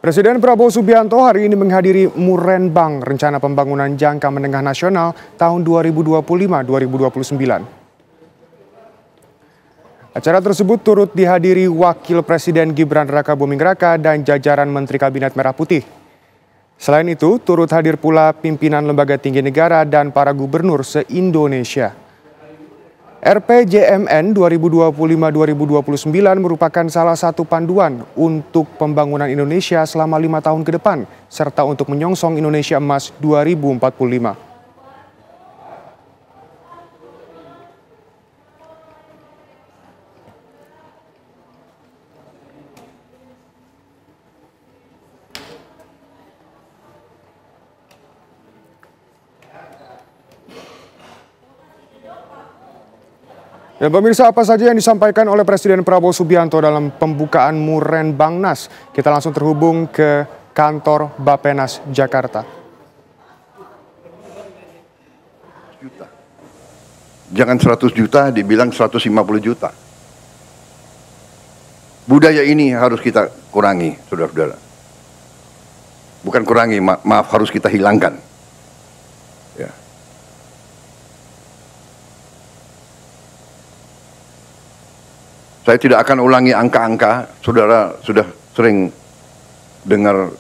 Presiden Prabowo Subianto hari ini menghadiri Murenbang, Rencana Pembangunan Jangka Menengah Nasional tahun 2025-2029. Acara tersebut turut dihadiri Wakil Presiden Gibran Rakabuming Raka dan jajaran Menteri Kabinet Merah Putih. Selain itu, turut hadir pula pimpinan lembaga tinggi negara dan para gubernur se-Indonesia. RPJMN 2025-2029 merupakan salah satu panduan untuk pembangunan Indonesia selama 5 tahun ke depan, serta untuk menyongsong Indonesia Emas 2045. Dan pemirsa, apa saja yang disampaikan oleh Presiden Prabowo Subianto dalam pembukaan Murenbangnas? Kita langsung terhubung ke kantor Bappenas Jakarta. Jangan 100 juta, dibilang 150 juta. Budaya ini harus kita kurangi, saudara-saudara. Bukan kurangi, maaf, harus kita hilangkan. Ya. Saya tidak akan ulangi angka-angka, saudara sudah sering dengar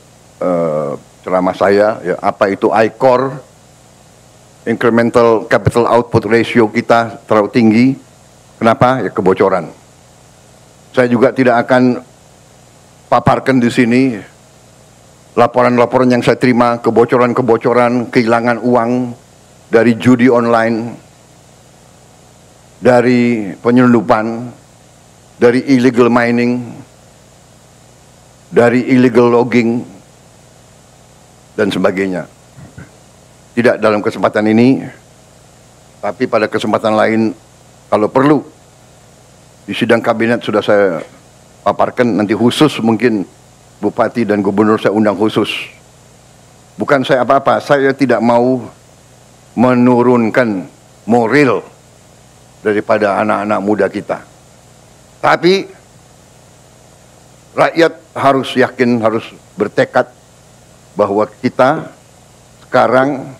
ceramah saya, ya, apa itu ICOR, Incremental Capital Output Ratio kita terlalu tinggi. Kenapa? Ya, kebocoran. Saya juga tidak akan paparkan di sini laporan-laporan yang saya terima, kebocoran-kebocoran, kehilangan uang dari judi online, dari penyelundupan, dari illegal mining, dari illegal logging, dan sebagainya. Tidak dalam kesempatan ini, tapi pada kesempatan lain, kalau perlu, di sidang kabinet sudah saya paparkan, nanti khusus mungkin Bupati dan Gubernur saya undang khusus. Bukan saya apa-apa, saya tidak mau menurunkan moral daripada anak-anak muda kita. Tapi rakyat harus yakin, harus bertekad bahwa kita sekarang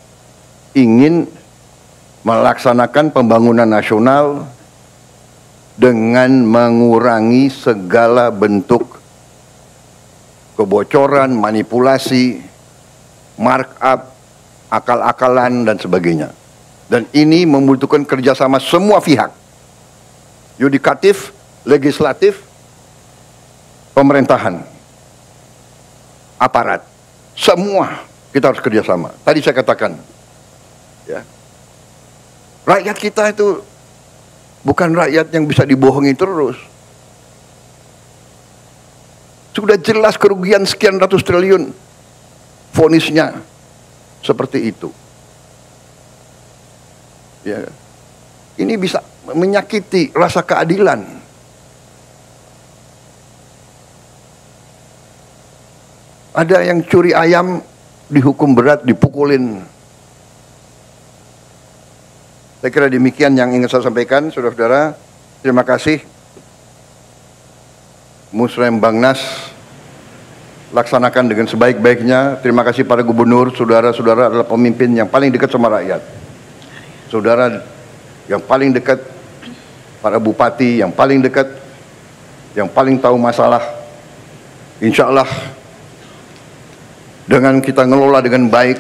ingin melaksanakan pembangunan nasional dengan mengurangi segala bentuk kebocoran, manipulasi, markup, akal-akalan, dan sebagainya. Dan ini membutuhkan kerjasama semua pihak, yudikatif, legislatif, pemerintahan, aparat, semua kita harus kerjasama. Tadi saya katakan, ya, rakyat kita itu bukan rakyat yang bisa dibohongi terus. Sudah jelas kerugian sekian ratus triliun, vonisnya seperti itu. Ya, ini bisa menyakiti rasa keadilan. Ada yang curi ayam dihukum berat, dipukulin. Saya kira demikian yang ingin saya sampaikan, saudara-saudara. Terima kasih. Murenbangnas laksanakan dengan sebaik-baiknya. Terima kasih para gubernur, saudara-saudara adalah pemimpin yang paling dekat sama rakyat. Saudara yang paling dekat, para bupati yang paling dekat, yang paling tahu masalah. Insya Allah dengan kita ngelola dengan baik,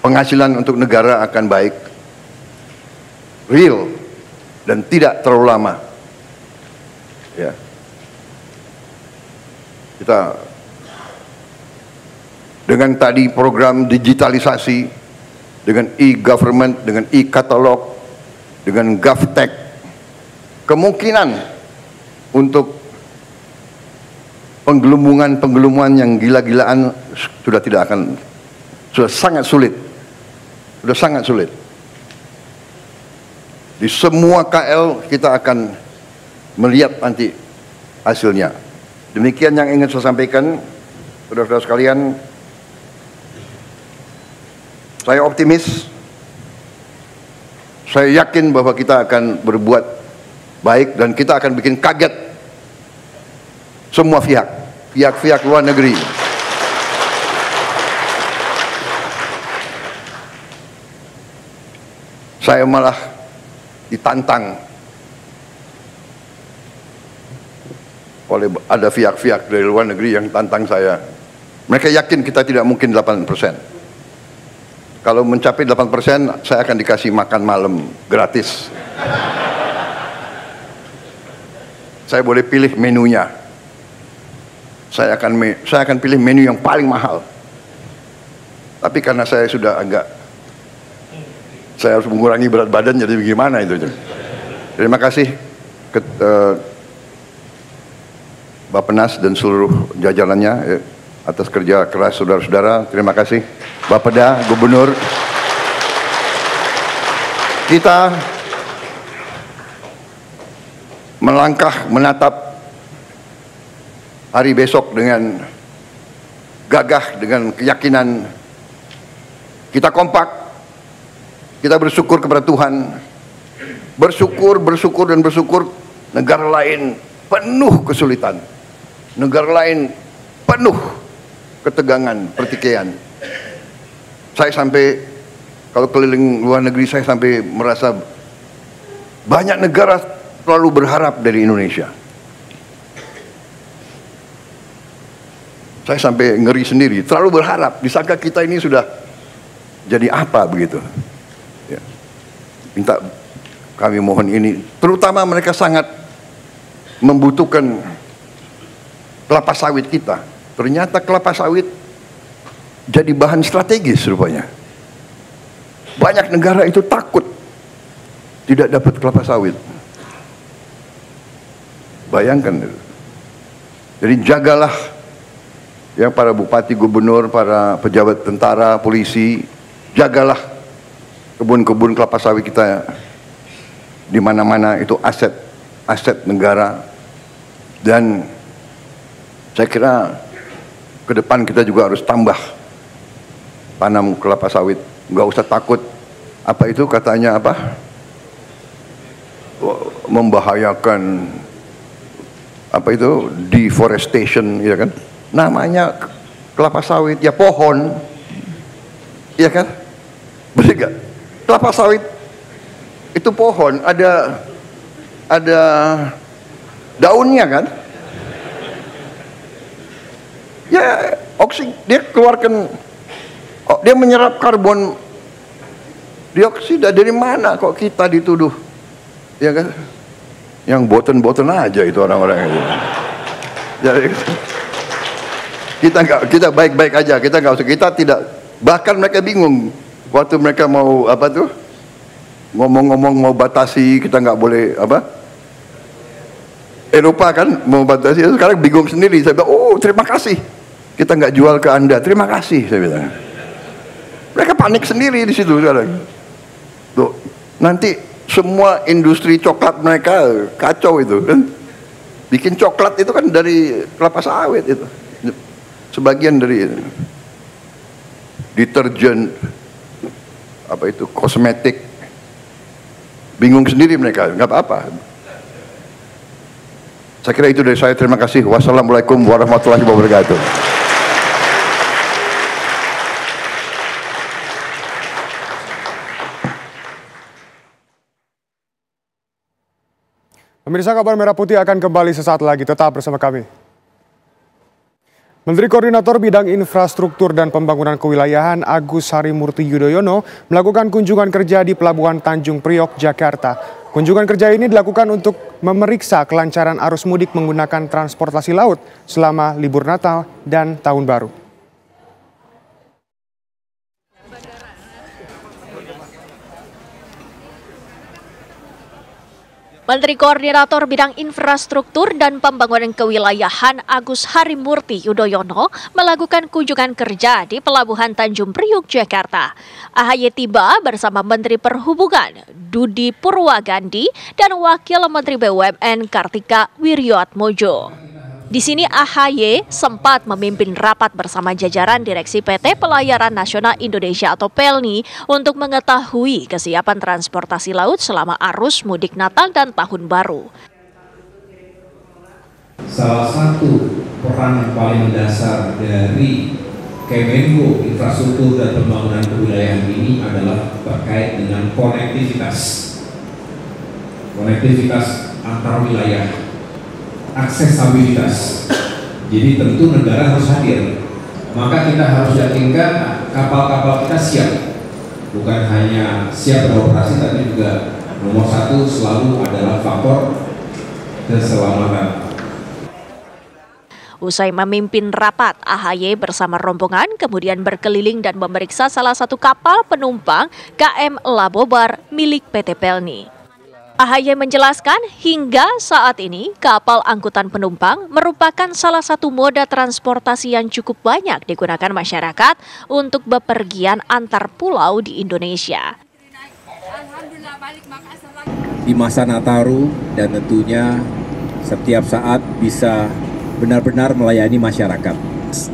penghasilan untuk negara akan baik, real, dan tidak terlalu lama. Ya. Kita dengan tadi program digitalisasi, dengan e-government, dengan e-katalog, dengan GovTech, kemungkinan untuk penggelembungan yang gila-gilaan sudah sangat sulit. Sudah sangat sulit. Di semua KL kita akan melihat nanti hasilnya. Demikian yang ingin saya sampaikan, saudara-saudara sekalian. Saya optimis. Saya yakin bahwa kita akan berbuat baik dan kita akan bikin kaget semua pihak luar negeri. Saya malah ditantang oleh ada pihak-pihak dari luar negeri yang tantang saya. Mereka yakin kita tidak mungkin 8%. Kalau mencapai 8%, saya akan dikasih makan malam gratis. Saya boleh pilih menunya. Saya akan pilih menu yang paling mahal. Tapi karena saya sudah saya harus mengurangi berat badan, jadi bagaimana itu? Terima kasih Bappenas dan seluruh jajarannya atas kerja keras saudara-saudara. Terima kasih Bapeda, Gubernur. Kita melangkah menatap hari besok dengan gagah, dengan keyakinan. Kita kompak, kita bersyukur kepada Tuhan, bersyukur. Negara lain penuh kesulitan, negara lain penuh ketegangan, pertikaian. Saya sampai, kalau keliling luar negeri, saya sampai merasa banyak negara terlalu berharap dari Indonesia. Saya sampai ngeri sendiri, terlalu berharap, disangka kita ini sudah jadi apa begitu. Ya. Minta kami mohon ini, terutama mereka sangat membutuhkan kelapa sawit kita. Ternyata kelapa sawit jadi bahan strategis rupanya. Banyak negara itu takut tidak dapat kelapa sawit. Bayangkan. Jadi jagalah ya para bupati, gubernur, para pejabat tentara, polisi, jagalah kebun-kebun kelapa sawit kita. Di mana-mana itu aset negara. Dan saya kira ke depan kita juga harus tambah tanam kelapa sawit. Nggak usah takut. Apa itu katanya apa? Membahayakan apa itu? Deforestation, ya kan? Namanya kelapa sawit, ya pohon. Iya kan? Betul nggak? Kelapa sawit itu pohon, ada daunnya kan? Ya, dia keluarkan, dia menyerap karbon dioksida. Dari mana kok kita dituduh, ya kan? Yang boten-boten aja itu orang-orang itu. Jadi kita baik-baik aja, kita nggak usah, kita tidak, bahkan mereka bingung waktu mereka mau apa tuh, ngomong-ngomong mau batasi, kita nggak boleh apa? Eropa kan mau batasi, sekarang bingung sendiri. Saya bilang, oh terima kasih, kita nggak jual ke Anda, terima kasih, saya bilang. Mereka panik sendiri di situ sekarang. Tuh, nanti semua industri coklat mereka kacau itu kan. Bikin coklat itu kan dari kelapa sawit itu. Sebagian dari deterjen, apa itu, kosmetik. Bingung sendiri mereka, nggak apa-apa. Saya kira itu dari saya. Terima kasih. Wassalamualaikum warahmatullahi wabarakatuh. Pemirsa, Kabar Merah Putih akan kembali sesaat lagi. Tetap bersama kami. Menteri Koordinator Bidang Infrastruktur dan Pembangunan Kewilayahan Agus Harimurti Yudhoyono melakukan kunjungan kerja di Pelabuhan Tanjung Priok, Jakarta. Kunjungan kerja ini dilakukan untuk memeriksa kelancaran arus mudik menggunakan transportasi laut selama libur Natal dan Tahun Baru. Menteri Koordinator Bidang Infrastruktur dan Pembangunan Kewilayahan Agus Harimurti Yudhoyono melakukan kunjungan kerja di Pelabuhan Tanjung Priok, Jakarta. AHY tiba bersama Menteri Perhubungan Dudi Purwagandi dan Wakil Menteri BUMN Kartika Wirjoatmojo. Di sini AHY sempat memimpin rapat bersama jajaran Direksi PT Pelayaran Nasional Indonesia atau PELNI untuk mengetahui kesiapan transportasi laut selama arus mudik Natal dan Tahun Baru. Salah satu peran yang paling mendasar dari Kemenko Infrastruktur dan Pembangunan Kewilayahan ini adalah terkait dengan konektivitas antar wilayah, aksesabilitas. Jadi tentu negara harus hadir, maka kita harus yakinkan kapal-kapal kita siap, bukan hanya siap beroperasi, tapi juga nomor satu selalu adalah faktor keselamatan. Usai memimpin rapat, AHY bersama rombongan kemudian berkeliling dan memeriksa salah satu kapal penumpang KM Labobar milik PT Pelni. AHY menjelaskan hingga saat ini kapal angkutan penumpang merupakan salah satu moda transportasi yang cukup banyak digunakan masyarakat untuk bepergian antar pulau di Indonesia. Di masa Nataru dan tentunya setiap saat bisa benar-benar melayani masyarakat.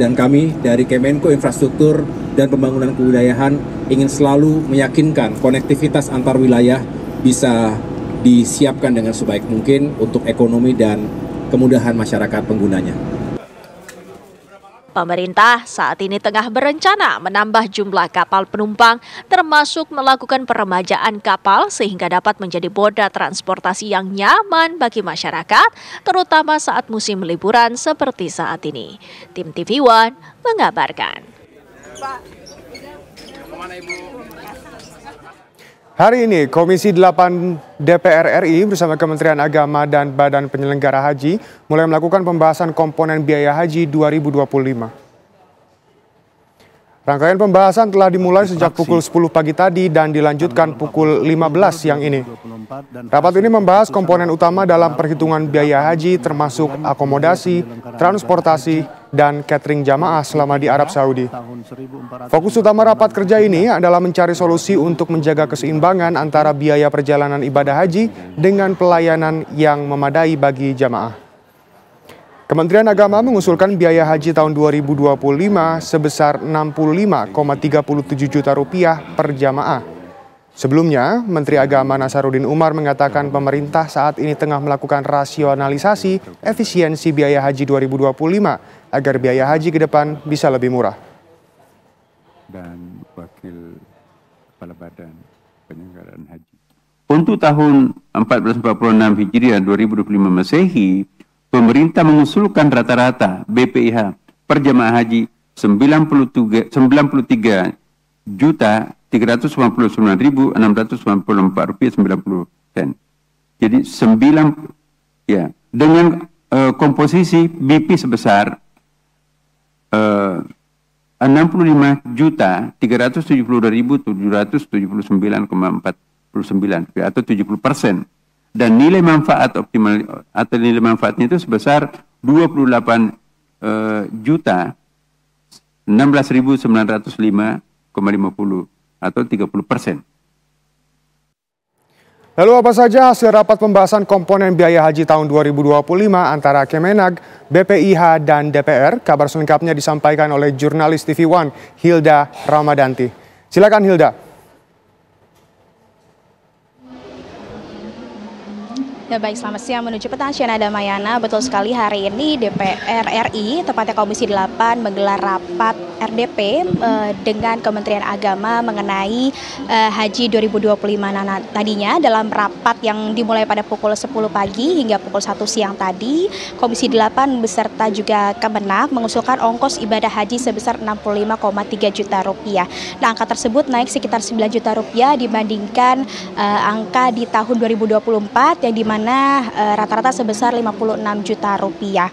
Dan kami dari Kemenko Infrastruktur dan Pembangunan Kewilayahan ingin selalu meyakinkan konektivitas antar wilayah bisa disiapkan dengan sebaik mungkin untuk ekonomi dan kemudahan masyarakat penggunanya. Pemerintah saat ini tengah berencana menambah jumlah kapal penumpang, termasuk melakukan peremajaan kapal sehingga dapat menjadi moda transportasi yang nyaman bagi masyarakat, terutama saat musim liburan seperti saat ini. Tim TV One mengabarkan. Hari ini, Komisi 8 DPR RI bersama Kementerian Agama dan Badan Penyelenggara Haji mulai melakukan pembahasan komponen biaya haji 2025. Rangkaian pembahasan telah dimulai sejak pukul 10 pagi tadi dan dilanjutkan pukul 15 siang ini. Rapat ini membahas komponen utama dalam perhitungan biaya haji termasuk akomodasi, transportasi, dan catering jamaah selama di Arab Saudi. Fokus utama rapat kerja ini adalah mencari solusi untuk menjaga keseimbangan antara biaya perjalanan ibadah haji dengan pelayanan yang memadai bagi jamaah. Kementerian Agama mengusulkan biaya haji tahun 2025 sebesar Rp65,37 juta per jamaah. Sebelumnya, Menteri Agama Nasaruddin Umar mengatakan pemerintah saat ini tengah melakukan rasionalisasi efisiensi biaya haji 2025 agar biaya haji ke depan bisa lebih murah. Dan Wakil Kepala Badan Penyelenggaraan Haji. Untuk tahun 1446 Hijriah 2025 Masehi, pemerintah mengusulkan rata-rata BPIH per jamaah haji 93.399.694 rupiah 90 sen. Jadi dengan komposisi BP sebesar 65.370.779,49 atau 70%. Dan nilai manfaat optimal atau nilai manfaatnya itu sebesar 28.16.905,50 atau 30%. Lalu apa saja hasil rapat pembahasan komponen biaya haji tahun 2025 antara Kemenag, BPIH, dan DPR? Kabar selengkapnya disampaikan oleh jurnalis TV One, Hilda Ramadanti. Silakan Hilda. Ya baik, selamat siang menuju petang Shena Damayana. Betul sekali, hari ini DPR RI, tepatnya Komisi 8 menggelar rapat RDP dengan Kementerian Agama mengenai Haji 2025. Tadinya dalam rapat yang dimulai pada pukul 10 pagi hingga pukul 1 siang tadi, Komisi 8 beserta juga Kemenak mengusulkan ongkos ibadah haji sebesar 65,3 juta rupiah. Nah, angka tersebut naik sekitar 9 juta rupiah dibandingkan angka di tahun 2024 yang dimana rata-rata sebesar 56 juta rupiah.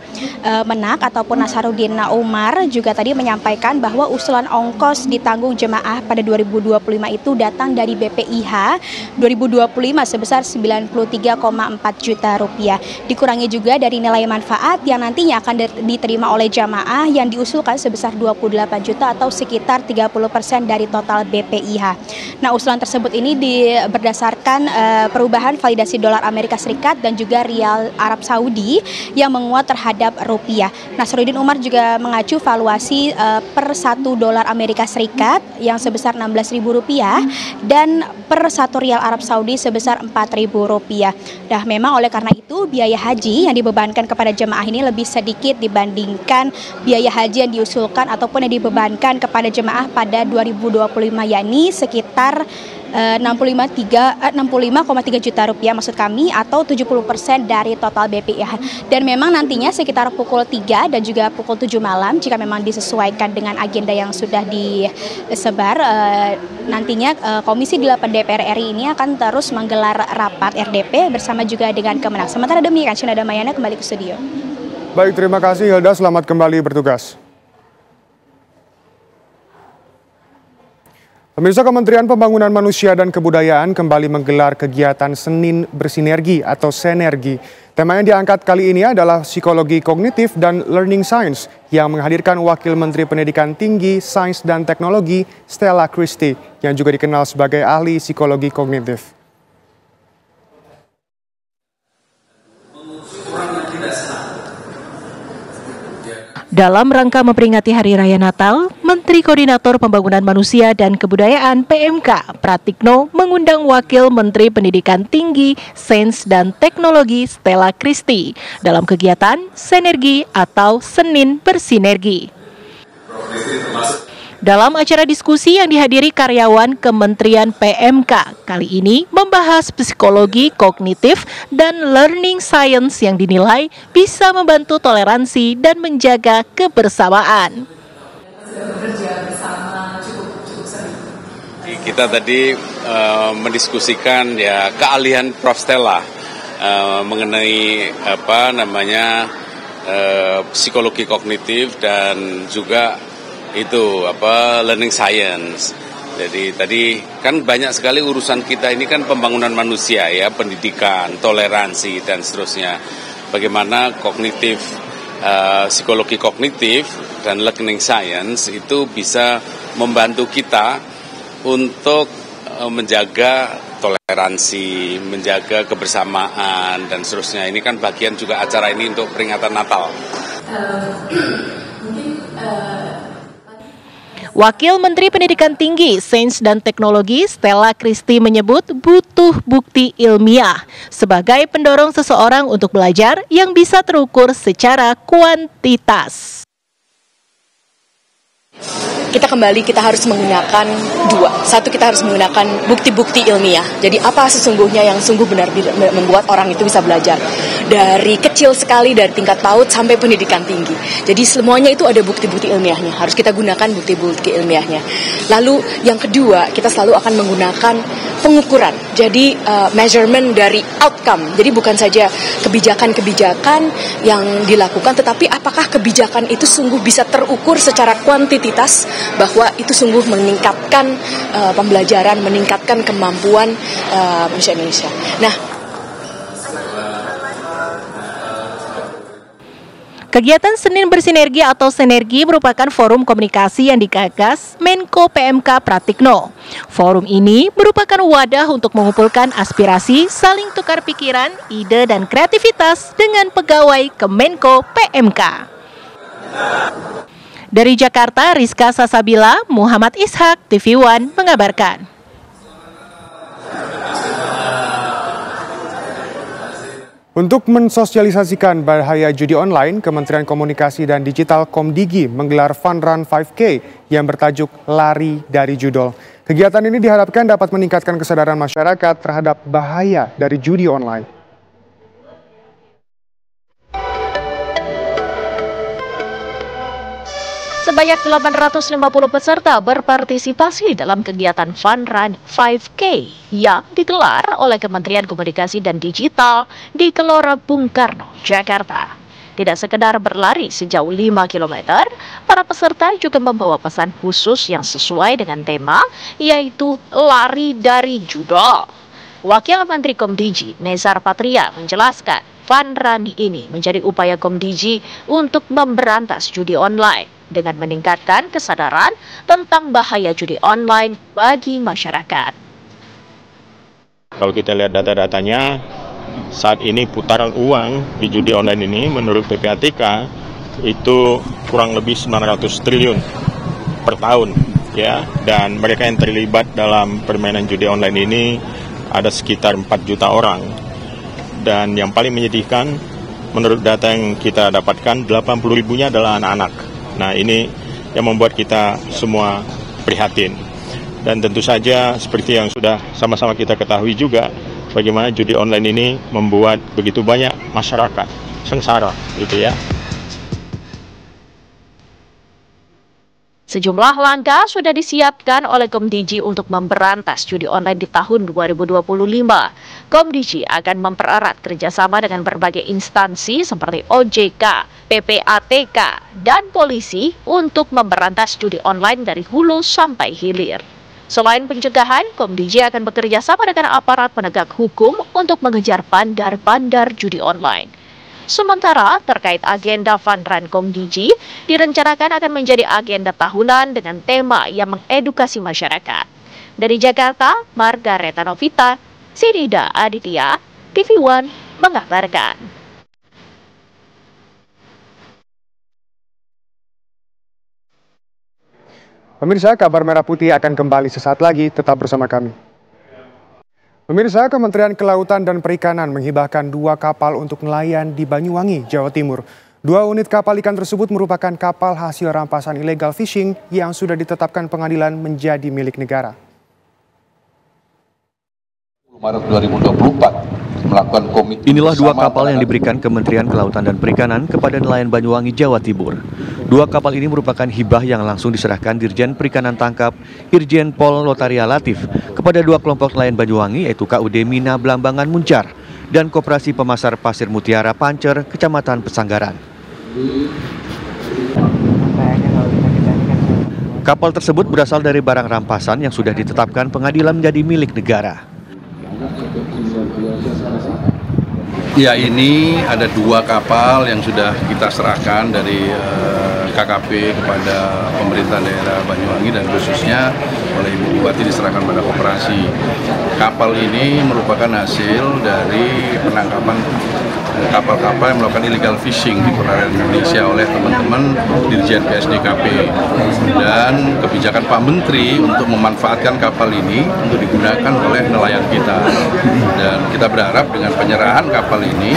Menak ataupun Nasaruddin Umar juga tadi menyampaikan bahwa usulan ongkos ditanggung jemaah pada 2025 itu datang dari BPIH 2025 sebesar 93,4 juta rupiah. Dikurangi juga dari nilai manfaat yang nantinya akan diterima oleh jamaah yang diusulkan sebesar 28 juta atau sekitar 30% dari total BPIH. Nah, usulan tersebut ini berdasarkan perubahan validasi dolar Amerika Serikat Serikat dan juga rial Arab Saudi yang menguat terhadap rupiah. Nasruddin Umar juga mengacu valuasi per 1 dolar Amerika Serikat yang sebesar Rp16.000 dan per 1 rial Arab Saudi sebesar Rp4.000. Nah, memang oleh karena itu biaya haji yang dibebankan kepada jemaah ini lebih sedikit dibandingkan biaya haji yang diusulkan ataupun yang dibebankan kepada jemaah pada 2025, yakni sekitar 65,3 juta rupiah maksud kami, atau 70% dari total BPIH. Dan memang nantinya sekitar pukul 3 dan juga pukul 7 malam jika memang disesuaikan dengan agenda yang sudah disebar, nantinya Komisi 8 DPR RI ini akan terus menggelar rapat RDP bersama juga dengan Kemenak. Sementara demikian, Sina Damayana kembali ke studio. Baik, terima kasih Hilda, selamat kembali bertugas. Pemirsa, Kementerian Pembangunan Manusia dan Kebudayaan kembali menggelar kegiatan Senin Bersinergi atau Senergi. Tema yang diangkat kali ini adalah Psikologi Kognitif dan Learning Science yang menghadirkan Wakil Menteri Pendidikan Tinggi, Sains dan Teknologi Stella Christy yang juga dikenal sebagai ahli psikologi kognitif. Dalam rangka memperingati Hari Raya Natal, Menteri Koordinator Pembangunan Manusia dan Kebudayaan PMK Pratikno mengundang Wakil Menteri Pendidikan Tinggi, Sains dan Teknologi Stella Christy dalam kegiatan Senergi atau Senin Bersinergi. Dalam acara diskusi yang dihadiri karyawan Kementerian PMK, kali ini membahas psikologi kognitif dan learning science yang dinilai bisa membantu toleransi dan menjaga kebersamaan. Kita tadi mendiskusikan ya keahlian Prof Stella mengenai psikologi kognitif dan juga learning science. Jadi tadi kan banyak sekali urusan kita ini kan pembangunan manusia ya, pendidikan, toleransi dan seterusnya. Bagaimana psikologi kognitif dan learning science itu bisa membantu kita untuk menjaga toleransi, menjaga kebersamaan dan seterusnya. Ini kan bagian juga acara ini untuk peringatan Natal. Wakil Menteri Pendidikan Tinggi, Sains dan Teknologi Stella Christy menyebut butuh bukti ilmiah sebagai pendorong seseorang untuk belajar yang bisa terukur secara kuantitas. Kita harus menggunakan dua. Satu, kita harus menggunakan bukti-bukti ilmiah. Jadi apa sesungguhnya yang sungguh benar membuat orang itu bisa belajar. Dari kecil sekali, dari tingkat PAUD sampai pendidikan tinggi. Jadi semuanya itu ada bukti-bukti ilmiahnya. Harus kita gunakan bukti-bukti ilmiahnya. Lalu yang kedua, kita selalu akan menggunakan pengukuran. Jadi measurement dari outcome. Jadi bukan saja kebijakan-kebijakan yang dilakukan, tetapi apakah kebijakan itu sungguh bisa terukur secara kuantititas, bahwa itu sungguh meningkatkan pembelajaran, meningkatkan kemampuan manusia Indonesia. Nah, kegiatan Senin Bersinergi atau Senergi merupakan forum komunikasi yang digagas Menko PMK Pratikno. Forum ini merupakan wadah untuk mengumpulkan aspirasi, saling tukar pikiran, ide dan kreativitas dengan pegawai Kemenko PMK. Dari Jakarta, Rizka Sasabila, Muhammad Ishak, TV One mengabarkan. Untuk mensosialisasikan bahaya judi online, Kementerian Komunikasi dan Digital Komdigi menggelar Fun Run 5K yang bertajuk Lari dari Judol. Kegiatan ini diharapkan dapat meningkatkan kesadaran masyarakat terhadap bahaya dari judi online. Sebanyak 850 peserta berpartisipasi dalam kegiatan Fun Run 5K yang digelar oleh Kementerian Komunikasi dan Digital di Gelora Bung Karno, Jakarta. Tidak sekedar berlari sejauh 5 km, para peserta juga membawa pesan khusus yang sesuai dengan tema, yaitu lari dari judol. Wakil Menteri Komdigi, Nezar Patria, menjelaskan Fun Run ini menjadi upaya Komdigi untuk memberantas judi online dengan meningkatkan kesadaran tentang bahaya judi online bagi masyarakat. Kalau kita lihat data-datanya, saat ini putaran uang di judi online ini menurut PPATK itu kurang lebih 900 triliun per tahun ya, dan mereka yang terlibat dalam permainan judi online ini ada sekitar 4 juta orang. Dan yang paling menyedihkan menurut data yang kita dapatkan 80 ribunya adalah anak-anak. Nah, ini yang membuat kita semua prihatin. Dan tentu saja seperti yang sudah sama-sama kita ketahui juga, bagaimana judi online ini membuat begitu banyak masyarakat sengsara gitu ya. Sejumlah langkah sudah disiapkan oleh Komdiji untuk memberantas judi online di tahun 2025. Komdiji akan mempererat kerjasama dengan berbagai instansi seperti OJK, PPATK, dan polisi untuk memberantas judi online dari hulu sampai hilir. Selain pencegahan, Komdiji akan bekerja sama dengan aparat penegak hukum untuk mengejar bandar-bandar judi online. Sementara terkait agenda Fun Run Komdiji, direncanakan akan menjadi agenda tahunan dengan tema yang mengedukasi masyarakat. Dari Jakarta, Margareta Novita, Sinida Aditya, TV One mengabarkan. Pemirsa, kabar Merah Putih akan kembali sesaat lagi, tetap bersama kami. Pemirsa, Kementerian Kelautan dan Perikanan menghibahkan 2 kapal untuk nelayan di Banyuwangi, Jawa Timur. 2 unit kapal ikan tersebut merupakan kapal hasil rampasan illegal fishing yang sudah ditetapkan pengadilan menjadi milik negara. Maret 2024 melakukan komitmen. Inilah 2 kapal yang diberikan Kementerian Kelautan dan Perikanan kepada nelayan Banyuwangi, Jawa Timur. 2 kapal ini merupakan hibah yang langsung diserahkan Dirjen Perikanan Tangkap Irjen Pol Lotaria Latif kepada 2 kelompok nelayan Banyuwangi, yaitu KUD Mina Blambangan Muncar dan Koperasi Pemasar Pasir Mutiara Pancer, Kecamatan Pesanggaran. Kapal tersebut berasal dari barang rampasan yang sudah ditetapkan pengadilan menjadi milik negara. Ya, ini ada 2 kapal yang sudah kita serahkan dari KKP kepada pemerintah daerah Banyuwangi dan khususnya oleh Ibu Bupati diserahkan pada koperasi. Kapal ini merupakan hasil dari penangkapan kapal-kapal yang melakukan illegal fishing di perairan Indonesia oleh teman-teman Dirjen PSDKP, dan kebijakan Pak Menteri untuk memanfaatkan kapal ini untuk digunakan oleh nelayan kita. Dan kita berharap dengan penyerahan kapal ini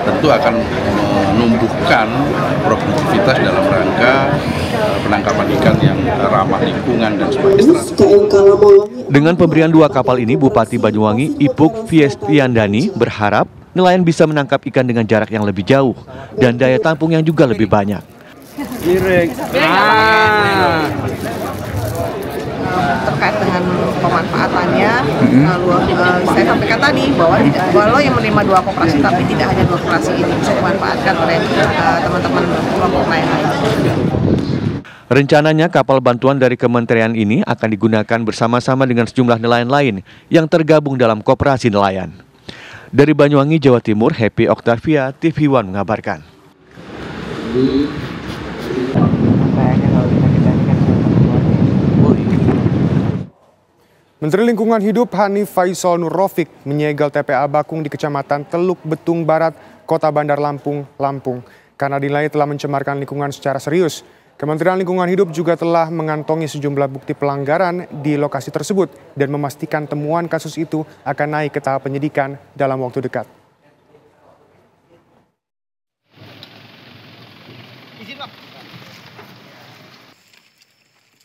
tentu akan menumbuhkan produktivitas dalam rangka penangkapan ikan yang ramah lingkungan dan sebagainya. Dengan pemberian 2 kapal ini, Bupati Banyuwangi Ipuk Fiestiandani berharap nelayan bisa menangkap ikan dengan jarak yang lebih jauh dan daya tampung yang juga lebih banyak. Terkait dengan pemanfaatannya, saya sampaikan tadi bahwa walau yang menerima 2 koperasi, tapi tidak hanya 2 koperasi ini bisa dimanfaatkan oleh teman-teman kelompok lain. Rencananya kapal bantuan dari kementerian ini akan digunakan bersama-sama dengan sejumlah nelayan lain yang tergabung dalam koperasi nelayan. Dari Banyuwangi, Jawa Timur, Happy Octavia, TV One mengabarkan. Menteri Lingkungan Hidup Hanif Faisal Nur Rafiq menyegel TPA Bakung di Kecamatan Teluk Betung Barat, Kota Bandar Lampung, Lampung, karena dinilai telah mencemarkan lingkungan secara serius. Kementerian Lingkungan Hidup juga telah mengantongi sejumlah bukti pelanggaran di lokasi tersebut dan memastikan temuan kasus itu akan naik ke tahap penyidikan dalam waktu dekat.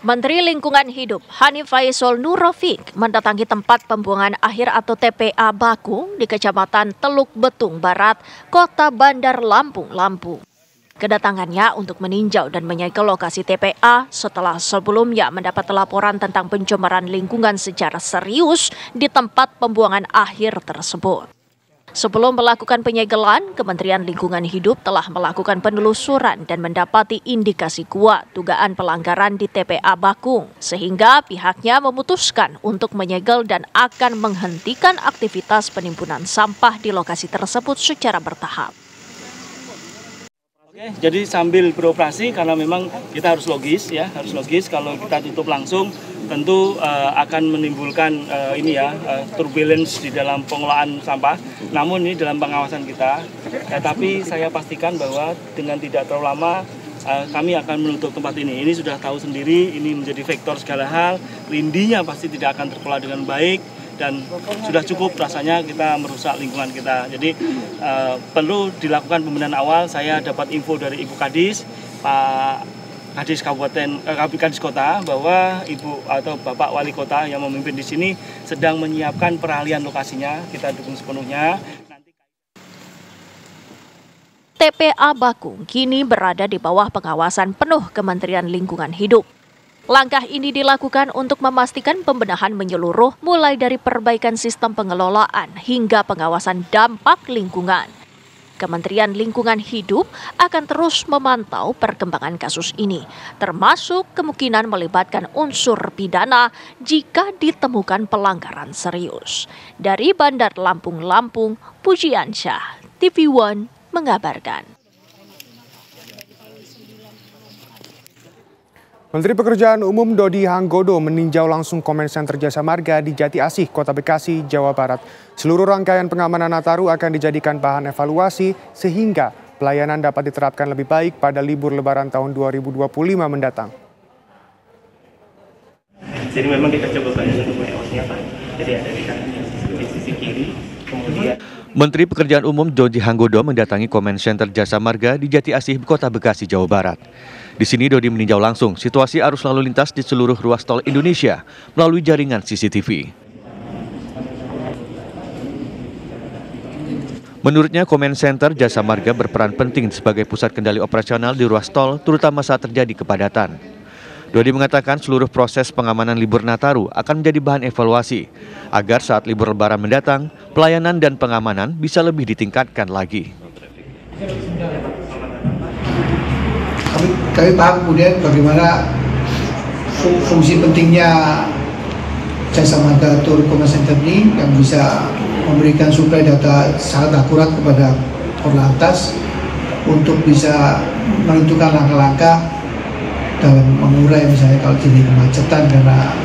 Menteri Lingkungan Hidup Hanif Faisal Nur Rafiq mendatangi tempat pembuangan akhir atau TPA Bakung di Kecamatan Teluk Betung Barat, Kota Bandar Lampung, Lampung. Kedatangannya untuk meninjau dan menyegel lokasi TPA setelah sebelumnya mendapat laporan tentang pencemaran lingkungan secara serius di tempat pembuangan akhir tersebut. Sebelum melakukan penyegelan, Kementerian Lingkungan Hidup telah melakukan penelusuran dan mendapati indikasi kuat dugaan pelanggaran di TPA Bakung, sehingga pihaknya memutuskan untuk menyegel dan akan menghentikan aktivitas penimbunan sampah di lokasi tersebut secara bertahap. Jadi sambil beroperasi karena memang kita harus logis ya, kalau kita tutup langsung tentu akan menimbulkan turbulence di dalam pengelolaan sampah. Namun ini dalam pengawasan kita. Tapi saya pastikan bahwa dengan tidak terlalu lama kami akan menutup tempat ini. Ini sudah tahu sendiri, ini menjadi vektor segala hal. Lindinya pasti tidak akan terkelola dengan baik. Dan sudah cukup rasanya kita merusak lingkungan kita. Jadi perlu dilakukan pembenahan awal. Saya dapat info dari Ibu Kadis, Pak Kadis Kadis Kota, bahwa Ibu atau Bapak Wali Kota yang memimpin di sini sedang menyiapkan peralihan lokasinya. Kita dukung sepenuhnya. TPA Bakung kini berada di bawah pengawasan penuh Kementerian Lingkungan Hidup. Langkah ini dilakukan untuk memastikan pembenahan menyeluruh mulai dari perbaikan sistem pengelolaan hingga pengawasan dampak lingkungan. Kementerian Lingkungan Hidup akan terus memantau perkembangan kasus ini, termasuk kemungkinan melibatkan unsur pidana jika ditemukan pelanggaran serius. Dari Bandar Lampung, Pujiansyah, TV One mengabarkan. Menteri Pekerjaan Umum Dodi Hanggodo meninjau langsung Komen Center Jasa Marga di Jati Asih, Kota Bekasi, Jawa Barat. Seluruh rangkaian pengamanan Nataru akan dijadikan bahan evaluasi sehingga pelayanan dapat diterapkan lebih baik pada libur Lebaran tahun 2025 mendatang. Jadi memang kita coba banyak untuk mengawasinya, Pak. Jadi ada di sisi kiri, kemudian Menteri Pekerjaan Umum Dodi Hanggodo mendatangi Komen Center Jasa Marga di Jati Asih, Kota Bekasi, Jawa Barat. Di sini Dodi meninjau langsung situasi arus lalu lintas di seluruh ruas tol Indonesia melalui jaringan CCTV. Menurutnya, Komen Center Jasa Marga berperan penting sebagai pusat kendali operasional di ruas tol, terutama saat terjadi kepadatan. Dodi mengatakan seluruh proses pengamanan libur Nataru akan menjadi bahan evaluasi, agar saat libur Lebaran mendatang, pelayanan dan pengamanan bisa lebih ditingkatkan lagi. Kami paham kemudian bagaimana fungsi pentingnya Jasa Marga atau Komen Center ini yang bisa memberikan suplai data sangat akurat kepada Korlantas untuk bisa menentukan langkah-langkah dalam mengurai misalnya kalau terjadi kemacetan karena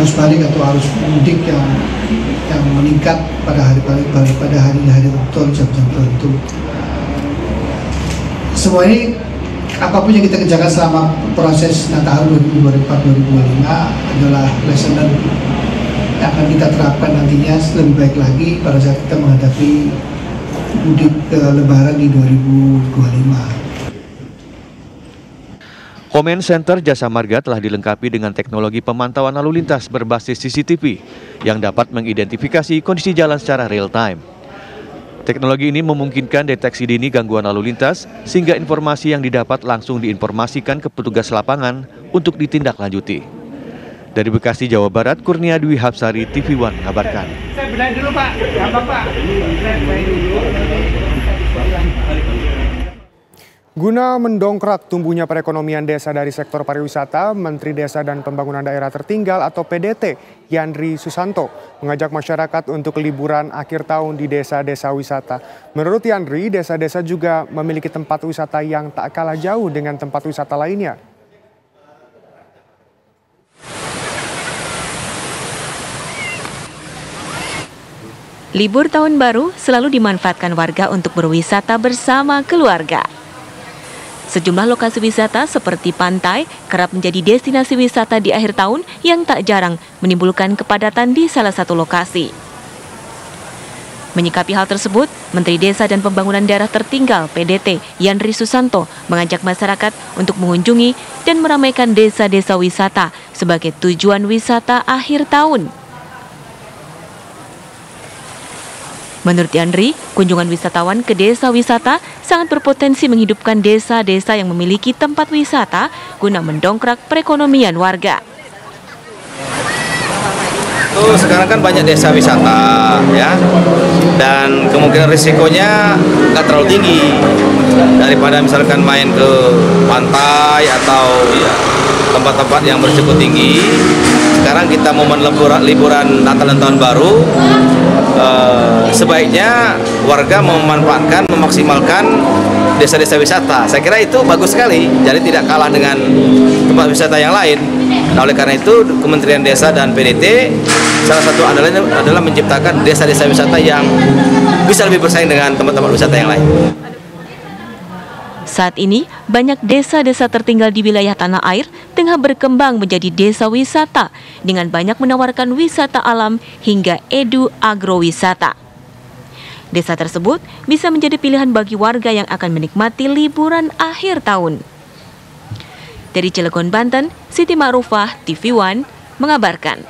arus balik atau arus mudik yang meningkat pada hari-hari tertentu, jam-jam tertentu. Semua ini apapun yang kita kerjakan selama proses Nataru 2024-2025 adalah lesson learned yang akan kita terapkan nantinya lebih baik lagi pada saat kita menghadapi mudik Lebaran di 2025. Komen Center Jasa Marga telah dilengkapi dengan teknologi pemantauan lalu lintas berbasis CCTV yang dapat mengidentifikasi kondisi jalan secara real time. Teknologi ini memungkinkan deteksi dini gangguan lalu lintas sehingga informasi yang didapat langsung diinformasikan ke petugas lapangan untuk ditindaklanjuti. Dari Bekasi, Jawa Barat, Kurnia Dwi Hapsari, TV One mengabarkan. Saya benahi dulu, Pak. Gampang, Pak. Saya benahi dulu. Guna mendongkrak tumbuhnya perekonomian desa dari sektor pariwisata, Menteri Desa dan Pembangunan Daerah Tertinggal atau PDT, Yandri Susanto, mengajak masyarakat untuk liburan akhir tahun di desa-desa wisata. Menurut Yandri, desa-desa juga memiliki tempat wisata yang tak kalah jauh dengan tempat wisata lainnya. Libur tahun baru selalu dimanfaatkan warga untuk berwisata bersama keluarga. Sejumlah lokasi wisata seperti pantai kerap menjadi destinasi wisata di akhir tahun yang tak jarang menimbulkan kepadatan di salah satu lokasi. Menyikapi hal tersebut, Menteri Desa dan Pembangunan Daerah Tertinggal PDT Yandri Susanto mengajak masyarakat untuk mengunjungi dan meramaikan desa-desa wisata sebagai tujuan wisata akhir tahun. Menurut Yandri, kunjungan wisatawan ke desa wisata sangat berpotensi menghidupkan desa-desa yang memiliki tempat wisata guna mendongkrak perekonomian warga. Sekarang kan banyak desa wisata ya, dan kemungkinan risikonya nggak terlalu tinggi daripada misalkan main ke pantai atau tempat-tempat yang berisiko tinggi. Sekarang kita momen liburan Natal dan Tahun Baru, sebaiknya warga memanfaatkan, memaksimalkan desa-desa wisata. Saya kira itu bagus sekali, jadi tidak kalah dengan tempat wisata yang lain. Nah, oleh karena itu Kementerian Desa dan PDT salah satu adalah menciptakan desa-desa wisata yang bisa lebih bersaing dengan tempat-tempat wisata yang lain. Saat ini, banyak desa-desa tertinggal di wilayah tanah air tengah berkembang menjadi desa wisata dengan banyak menawarkan wisata alam hingga agrowisata. Desa tersebut bisa menjadi pilihan bagi warga yang akan menikmati liburan akhir tahun. Dari Cilegon, Banten, Siti Ma'rufah, TV One, mengabarkan.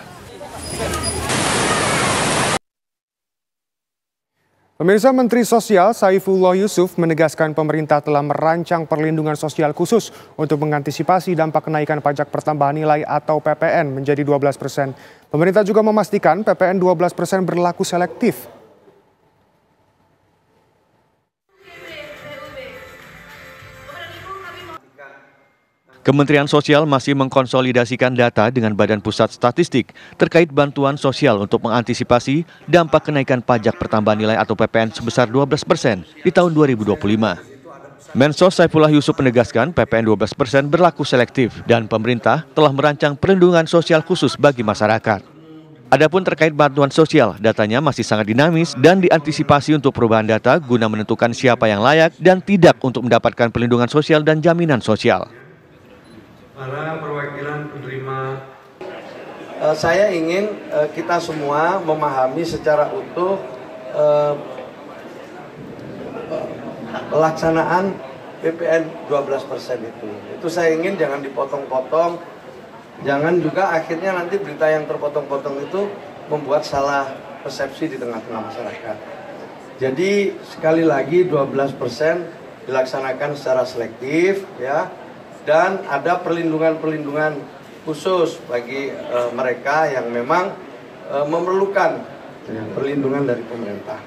Pemirsa, Menteri Sosial Saifullah Yusuf menegaskan pemerintah telah merancang perlindungan sosial khusus untuk mengantisipasi dampak kenaikan pajak pertambahan nilai atau PPN menjadi 12%. Pemerintah juga memastikan PPN 12% berlaku selektif. Kementerian Sosial masih mengkonsolidasikan data dengan Badan Pusat Statistik terkait bantuan sosial untuk mengantisipasi dampak kenaikan pajak pertambahan nilai atau PPN sebesar 12% di tahun 2025. Mensos Saifullah Yusuf menegaskan PPN 12% berlaku selektif dan pemerintah telah merancang perlindungan sosial khusus bagi masyarakat. Adapun terkait bantuan sosial, datanya masih sangat dinamis dan diantisipasi untuk perubahan data guna menentukan siapa yang layak dan tidak untuk mendapatkan perlindungan sosial dan jaminan sosial. Para perwakilan penerima, saya ingin kita semua memahami secara utuh pelaksanaan PPN 12% itu. Itu saya ingin jangan dipotong-potong, jangan juga akhirnya nanti berita yang terpotong-potong itu membuat salah persepsi di tengah-tengah masyarakat. Jadi sekali lagi 12% dilaksanakan secara selektif, ya. Dan ada perlindungan-perlindungan khusus bagi mereka yang memang memerlukan perlindungan dari pemerintah.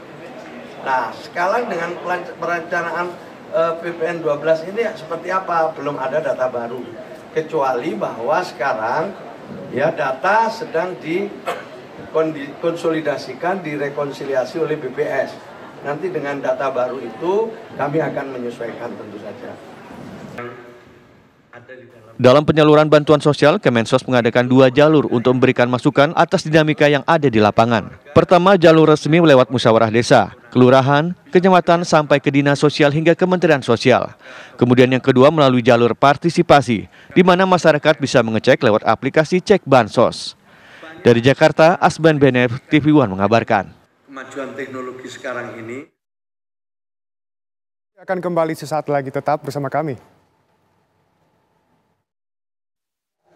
Nah, sekarang dengan perencanaan PPN 12 ini seperti apa? Belum ada data baru. Kecuali bahwa sekarang ya data sedang dikonsolidasikan, direkonsiliasi oleh BPS. Nanti dengan data baru itu kami akan menyesuaikan tentu saja. Dalam penyaluran bantuan sosial, Kemensos mengadakan 2 jalur untuk memberikan masukan atas dinamika yang ada di lapangan. Pertama, jalur resmi lewat musyawarah desa, kelurahan, kecamatan sampai ke dinas sosial hingga Kementerian Sosial. Kemudian yang kedua melalui jalur partisipasi, di mana masyarakat bisa mengecek lewat aplikasi Cek Bansos. Dari Jakarta, Asban Benef, TV One mengabarkan. Kemajuan teknologi sekarang ini akan kembali sesaat lagi, tetap bersama kami.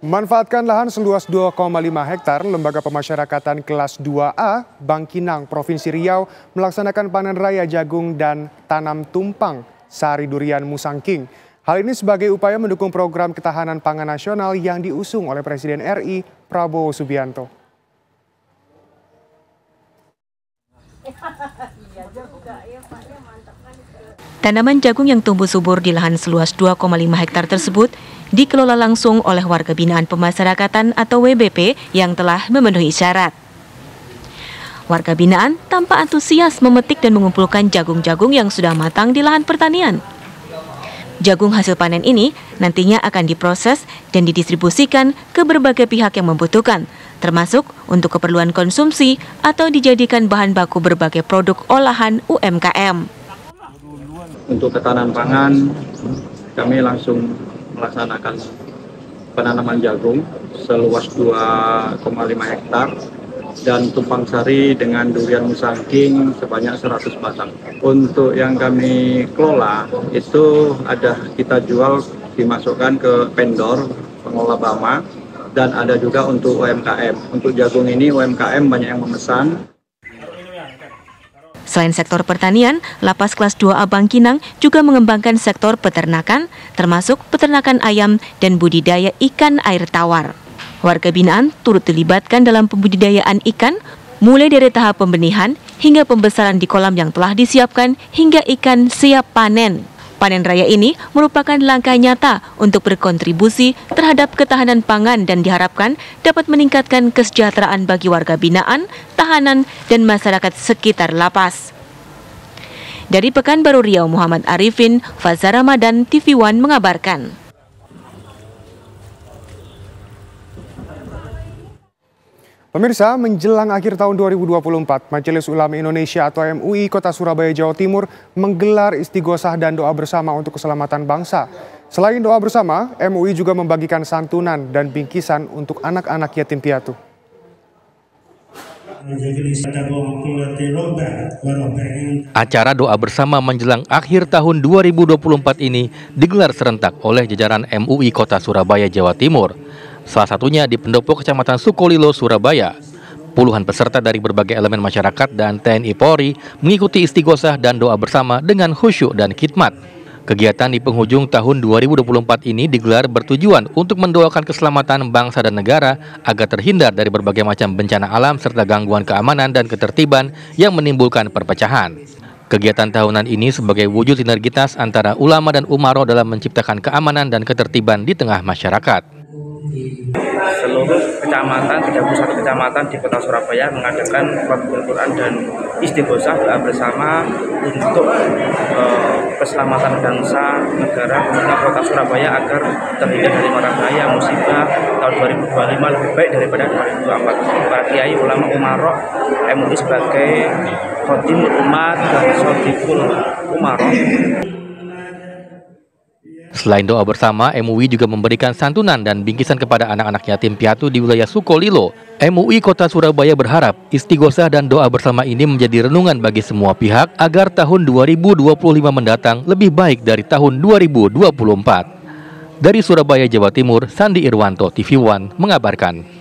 Manfaatkan lahan seluas 2,5 hektar, Lembaga Pemasyarakatan Kelas 2A Bangkinang, Provinsi Riau melaksanakan panen raya jagung dan tanam tumpang sari durian Musangking. Hal ini sebagai upaya mendukung program ketahanan pangan nasional yang diusung oleh Presiden RI Prabowo Subianto. Tanaman jagung yang tumbuh subur di lahan seluas 2,5 hektar tersebut dikelola langsung oleh warga binaan pemasyarakatan atau WBP yang telah memenuhi syarat. Warga binaan tampak antusias memetik dan mengumpulkan jagung-jagung yang sudah matang di lahan pertanian. Jagung hasil panen ini nantinya akan diproses dan didistribusikan ke berbagai pihak yang membutuhkan, termasuk untuk keperluan konsumsi atau dijadikan bahan baku berbagai produk olahan UMKM. Untuk ketahanan pangan, kami langsung melaksanakan penanaman jagung seluas 2,5 hektar dan tumpang sari dengan durian Musangking sebanyak 100 batang. Untuk yang kami kelola itu ada kita jual dimasukkan ke vendor pengelola Bama dan ada juga untuk UMKM. Untuk jagung ini UMKM banyak yang memesan. Selain sektor pertanian, Lapas Kelas 2A Bangkinang juga mengembangkan sektor peternakan, termasuk peternakan ayam dan budidaya ikan air tawar. Warga binaan turut dilibatkan dalam pembudidayaan ikan, mulai dari tahap pembenihan hingga pembesaran di kolam yang telah disiapkan hingga ikan siap panen. Panen raya ini merupakan langkah nyata untuk berkontribusi terhadap ketahanan pangan dan diharapkan dapat meningkatkan kesejahteraan bagi warga binaan, tahanan, dan masyarakat sekitar lapas. Dari Pekanbaru Riau, Muhammad Arifin, Faza Ramadan, TV One mengabarkan. Pemirsa, menjelang akhir tahun 2024, Majelis Ulama Indonesia atau MUI Kota Surabaya, Jawa Timur menggelar istighosah dan doa bersama untuk keselamatan bangsa. Selain doa bersama, MUI juga membagikan santunan dan bingkisan untuk anak-anak yatim piatu. Acara doa bersama menjelang akhir tahun 2024 ini digelar serentak oleh jajaran MUI Kota Surabaya, Jawa Timur. Salah satunya di Pendopo Kecamatan Sukolilo, Surabaya. Puluhan peserta dari berbagai elemen masyarakat dan TNI Polri mengikuti istighosah dan doa bersama dengan khusyuk dan khidmat. Kegiatan di penghujung tahun 2024 ini digelar bertujuan untuk mendoakan keselamatan bangsa dan negara agar terhindar dari berbagai macam bencana alam serta gangguan keamanan dan ketertiban yang menimbulkan perpecahan. Kegiatan tahunan ini sebagai wujud sinergitas antara ulama dan umaro dalam menciptakan keamanan dan ketertiban di tengah masyarakat. Seluruh kecamatan, 31 kecamatan di Kota Surabaya mengadakan khotbah Quran dan istighosah doa bersama untuk keselamatan bangsa, negara, khususnya Kota Surabaya agar terhindar dari mara bahaya musibah tahun 2025 lebih baik daripada 2024. Para kiai, ulama, umarok, MUI sebagai khotimul umat dan sodikul umarok. Selain doa bersama, MUI juga memberikan santunan dan bingkisan kepada anak-anak yatim piatu di wilayah Sukolilo. MUI Kota Surabaya berharap istighosah dan doa bersama ini menjadi renungan bagi semua pihak agar tahun 2025 mendatang lebih baik dari tahun 2024. Dari Surabaya, Jawa Timur, Sandi Irwanto, TV One mengabarkan.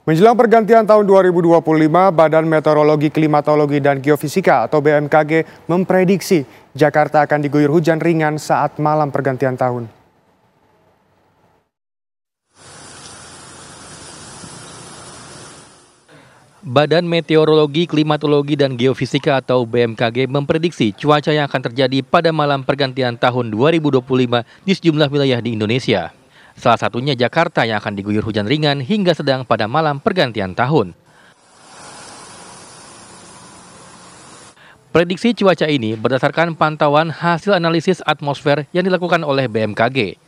Menjelang pergantian tahun 2025, Badan Meteorologi, Klimatologi, dan Geofisika atau BMKG memprediksi Jakarta akan diguyur hujan ringan saat malam pergantian tahun. Badan Meteorologi, Klimatologi, dan Geofisika atau BMKG memprediksi cuaca yang akan terjadi pada malam pergantian tahun 2025 di sejumlah wilayah di Indonesia. Salah satunya Jakarta yang akan diguyur hujan ringan hingga sedang pada malam pergantian tahun. Prediksi cuaca ini berdasarkan pantauan hasil analisis atmosfer yang dilakukan oleh BMKG.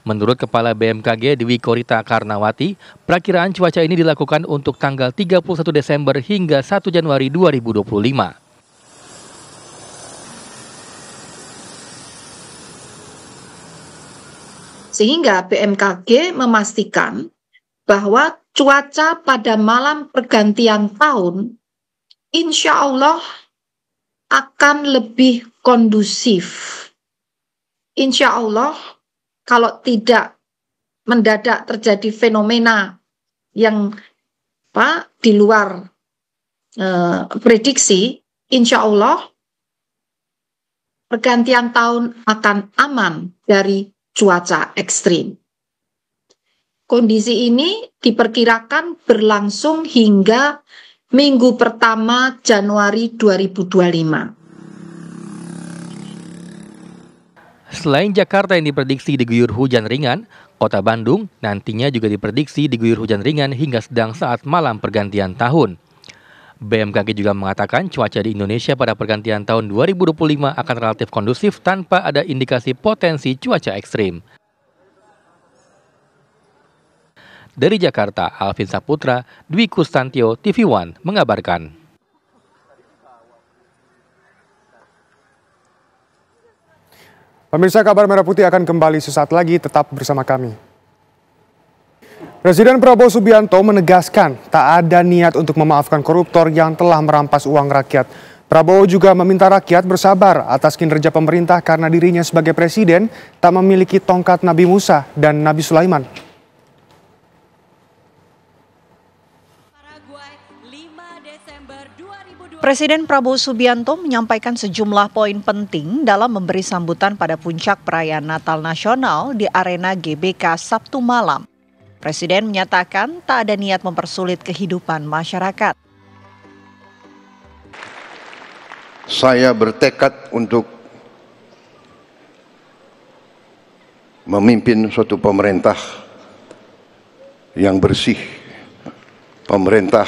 Menurut Kepala BMKG Dwi Korita Karnawati, perakiraan cuaca ini dilakukan untuk tanggal 31 Desember hingga 1 Januari 2025. Sehingga BMKG memastikan bahwa cuaca pada malam pergantian tahun insya Allah akan lebih kondusif. Insya Allah kalau tidak mendadak terjadi fenomena yang di luar prediksi, insya Allah pergantian tahun akan aman dari cuaca ekstrim. Kondisi ini diperkirakan berlangsung hingga minggu pertama Januari 2025. Selain Jakarta yang diprediksi diguyur hujan ringan, Kota Bandung nantinya juga diprediksi diguyur hujan ringan hingga sedang saat malam pergantian tahun. BMKG juga mengatakan cuaca di Indonesia pada pergantian tahun 2025 akan relatif kondusif tanpa ada indikasi potensi cuaca ekstrim. Dari Jakarta, Alvin Saputra, Dwi Kustantio, TV One mengabarkan. Pemirsa, Kabar Merah Putih akan kembali sesaat lagi, tetap bersama kami. Presiden Prabowo Subianto menegaskan tak ada niat untuk memaafkan koruptor yang telah merampas uang rakyat. Prabowo juga meminta rakyat bersabar atas kinerja pemerintah karena dirinya sebagai presiden tak memiliki tongkat Nabi Musa dan Nabi Sulaiman. Presiden Prabowo Subianto menyampaikan sejumlah poin penting dalam memberi sambutan pada puncak perayaan Natal Nasional di Arena GBK Sabtu malam. Presiden menyatakan tak ada niat mempersulit kehidupan masyarakat. saya bertekad untuk memimpin suatu pemerintah yang bersih, pemerintah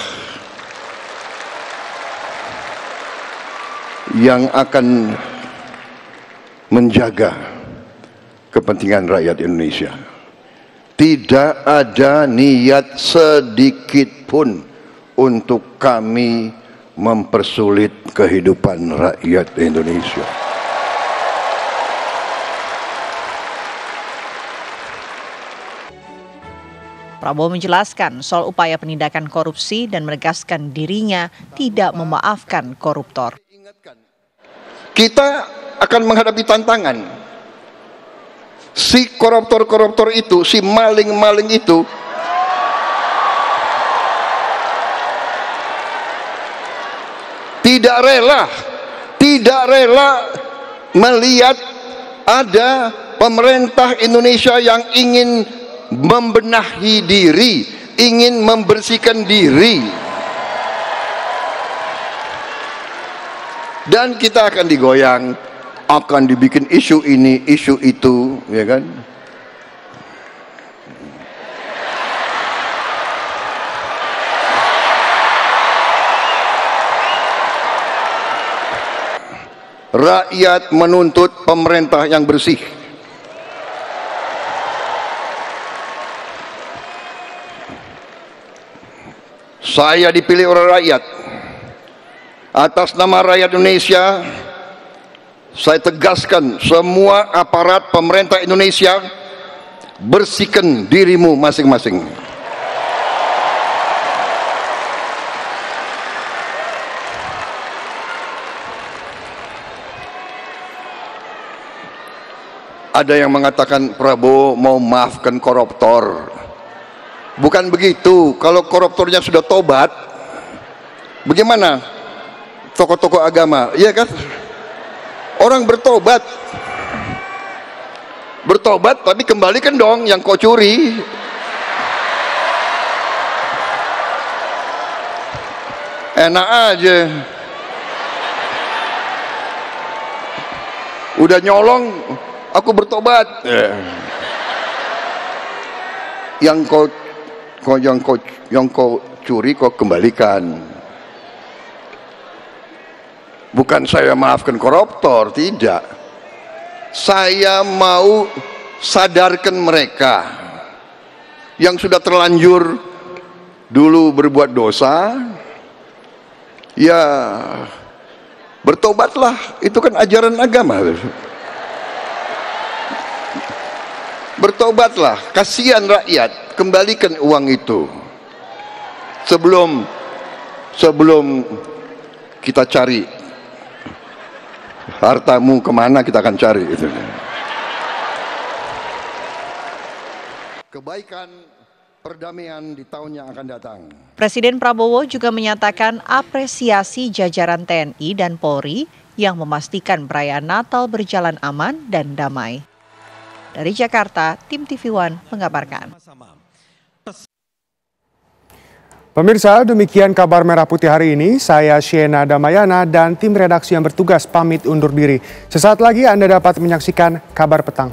yang akan menjaga kepentingan rakyat Indonesia. Tidak ada niat sedikit pun untuk kami mempersulit kehidupan rakyat Indonesia. Prabowo menjelaskan soal upaya penindakan korupsi dan menegaskan dirinya tidak memaafkan koruptor. Kita akan menghadapi tantangan. Si koruptor-koruptor itu, si maling-maling itu tidak rela melihat ada pemerintah Indonesia yang ingin membenahi diri, ingin membersihkan diri. Dan kita akan digoyang, akan dibikin isu ini, isu itu, ya kan? Rakyat menuntut pemerintah yang bersih. Saya dipilih oleh rakyat. Atas nama rakyat Indonesia, saya tegaskan semua aparat pemerintah Indonesia, bersihkan dirimu masing-masing. Ada yang mengatakan Prabowo mau maafkan koruptor. Bukan begitu. Kalau koruptornya sudah tobat, bagaimana tokoh-tokoh agama? Iya kan? Orang bertobat tapi kembalikan dong yang kau curi. Enak aja. Udah nyolong, aku bertobat. Yang kau curi kau kembalikan. Bukan saya maafkan koruptor, tidak. Saya mau sadarkan mereka yang sudah terlanjur dulu berbuat dosa, ya bertobatlah. Itu kan ajaran agama. Bertobatlah, kasihan rakyat, kembalikan uang itu. Sebelum kita cari hartamu kemana, kita akan cari itu. Kebaikan, perdamaian di tahun yang akan datang. Presiden Prabowo juga menyatakan apresiasi jajaran TNI dan Polri yang memastikan perayaan Natal berjalan aman dan damai. Dari Jakarta, tim TV One mengabarkan. Pemirsa, demikian kabar Merah Putih hari ini. Saya Shena Damayana dan tim redaksi yang bertugas pamit undur diri. Sesaat lagi Anda dapat menyaksikan kabar petang.